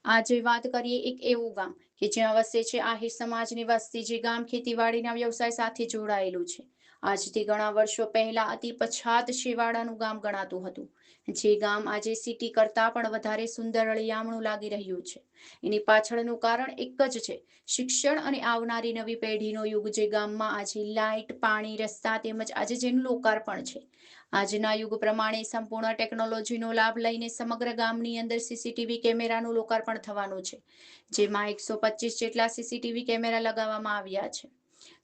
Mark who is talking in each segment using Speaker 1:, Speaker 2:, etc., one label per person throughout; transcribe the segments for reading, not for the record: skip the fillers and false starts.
Speaker 1: આજે વાત કરીએ એક એવું ગામ કે જ્યાં વસે છે આહિર સમાજની વસ્તી, જે ગામ ખેતીવાડીના વ્યવસાય સાથે જોડાયેલું છે। આજથી ઘણા વર્ષો પહેલા અતિ પછાત છેવાડાનું ગામ ગણાતું હતું, જે ગામ આજે સિટી કરતા પણ વધારે સુંદર રળિયામણું લાગી રહ્યું છે। એની પાછળનું કારણ એક જ છે, શિક્ષણ અને આવનારી નવી પેઢીનો યુગ, જે ગામમાં આજે લાઇટ, પાણી, રસ્તા તેમજ આજે જેનું લોકાર્પણ છે। આજના યુગ પ્રમાણે સંપૂર્ણ ટેકનોલોજીનો લાભ લઈને સમગ્ર ગામની અંદર સીસીટીવી કેમેરાનું લોકાર્પણ થવાનું છે, જેમાં 125 જેટલા સીસીટીવી કેમેરા લગાવવામાં આવ્યા છે।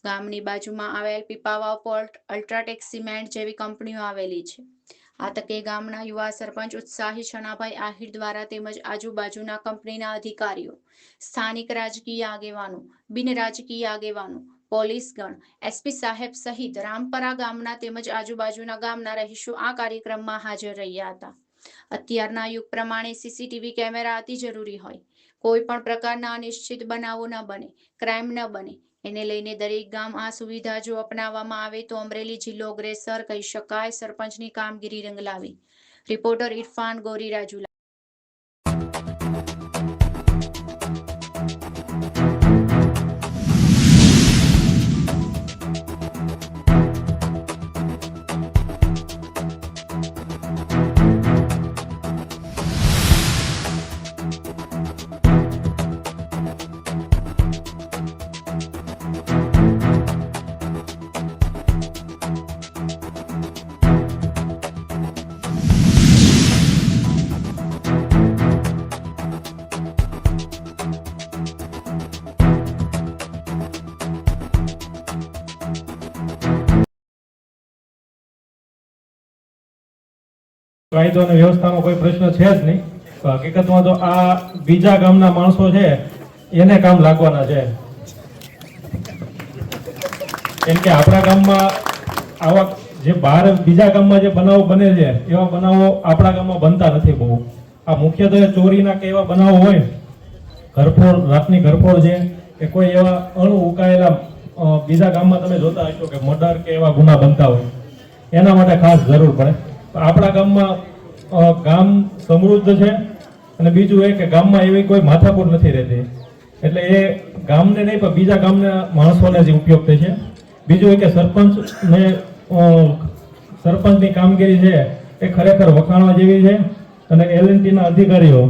Speaker 1: ગામની બાજુમાં આવેલ પીપાવાવ પોર્ટ, અલ્ટ્રાટેક સિમેન્ટ જેવી કંપનીઓ આવેલી છે। આ તકે ગામના યુવા સરપંચ ઉત્સાહી છનાભાઈ આહિર દ્વારા તેમજ આજુબાજુના કંપનીના અધિકારીઓ, સ્થાનિક રાજકીય આગેવાનો, બિન રાજકીય આગેવાનો, પોલીસગણ, એસપી સાહેબ સહિત રામપરા ગામના તેમજ આજુબાજુના ગામના રહીશો આ કાર્યક્રમમાં હાજર રહ્યા હતા। અત્યારના યુગ પ્રમાણે સીસીટીવી કેમેરા અતિ જરૂરી હોય, કોઈ પણ પ્રકારના અનિશ્ચિત બનાવો ન બને, ક્રાઇમ ન બને, એને લઈને દરેક ગામ આ સુવિધા જો અપનાવવામાં આવે તો અમરેલી જિલ્લો અગ્રેસર કહી શકાય। સરપંચની કામગીરી રંગ લાવી। રિપોર્ટર ઇરફાન ગોરી, રાજુલા।
Speaker 2: કાયદો અને વ્યવસ્થામાં કોઈ પ્રશ્ન છે જ નહીં, તો હકીકતમાં તો આ બીજા ગામના માણસો છે એને કામ લાગવાના છે, કેમ કે આપણા ગામમાં આવા જે બહાર બીજા ગામમાં જે બનાવો બને છે એવા બનાવો આપણા ગામમાં બનતા નથી બહુ। આ મુખ્યત્વે ચોરીના કે એવા બનાવો હોય, ઘરફોડ, રાતની ઘરફોડ છે કે કોઈ એવા અણુ ઉકાયેલા બીજા ગામમાં તમે જોતા હશો કે મર્ડર કે એવા ગુના બનતા હોય, એના માટે ખાસ જરૂર પડે। આપણા ગામમાં ગામ સમૃદ્ધ છે, અને બીજું એ કે ગામમાં એવી કોઈ માથાકૂટ નથી રહેતી, એટલે એ ગામને નહીં પણ બીજા ગામના માણસોને જ ઉપયોગ થાય છે। બીજું એ કે સરપંચની કામગીરી છે એ ખરેખર વખાણવા જેવી છે, અને એલએનટીના અધિકારીઓ,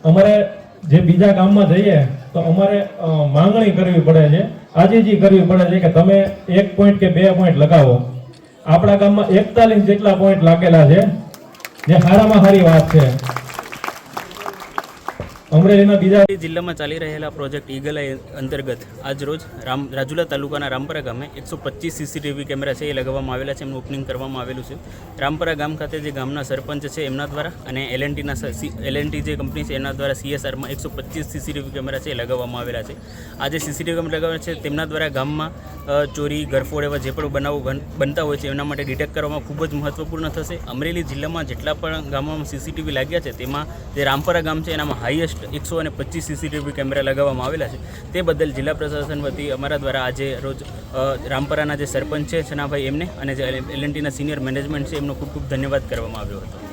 Speaker 2: અમારે જે બીજા ગામમાં જઈએ તો અમારે માંગણી કરવી પડે છે, આજીજી કરવી પડે છે કે તમે 1 પોઈન્ટ કે 2 પોઈન્ટ લગાવો। આપણા ગામમાં 41 જેટલા પોઈન્ટ લાગેલા છે, જે સારામાં સારી વાત છે। અમરેલીના બીજા
Speaker 3: જિલ્લામાં ચાલી રહેલા પ્રોજેક્ટ ઈગલ આઈ અંતર્ગત આજરોજ રાજુલા તાલુકાના રામપરા ગામે 125 સીસીટીવી કેમેરા છે એ લગાવવામાં આવેલા છે, એમનું ઓપનિંગ કરવામાં આવેલું છે। રામપરા ગામ ખાતે જે ગામના સરપંચ છે એમના દ્વારા અને એલએનટી જે કંપની છે એના દ્વારા સીએસઆરમાં 125 સીસીટીવી કેમેરા છે એ લગાવવામાં આવેલા છે। આ જે સીસીટીવી કેમેરા લગાવ્યા છે તેમના દ્વારા ગામમાં ચોરી, ઘરફોડ એવા જે પણ બનાવો બનતા હોય છે એના માટે ડિટેક્ટ કરવામાં ખૂબ જ મહત્વપૂર્ણ થશે। અમરેલી જિલ્લામાં જેટલા પણ ગામોમાં સીસીટીવી લાગ્યા છે તેમાં જે રામપરા ગામ છે એનામાં હાઈએસ્ટ 125 સીસીટીવી કેમેરા લગાવવામાં આવેલા છે। તે બદલ જિલ્લા પ્રશાસન વતી અમારા દ્વારા આજે રોજ રામપરાના જે સરપંચ છે છનાભાઈ એમને અને જે એલએનટીના સિનિયર મેનેજમેન્ટ છે એમનો ખૂબ ખૂબ ધન્યવાદ કરવામાં આવ્યો હતો।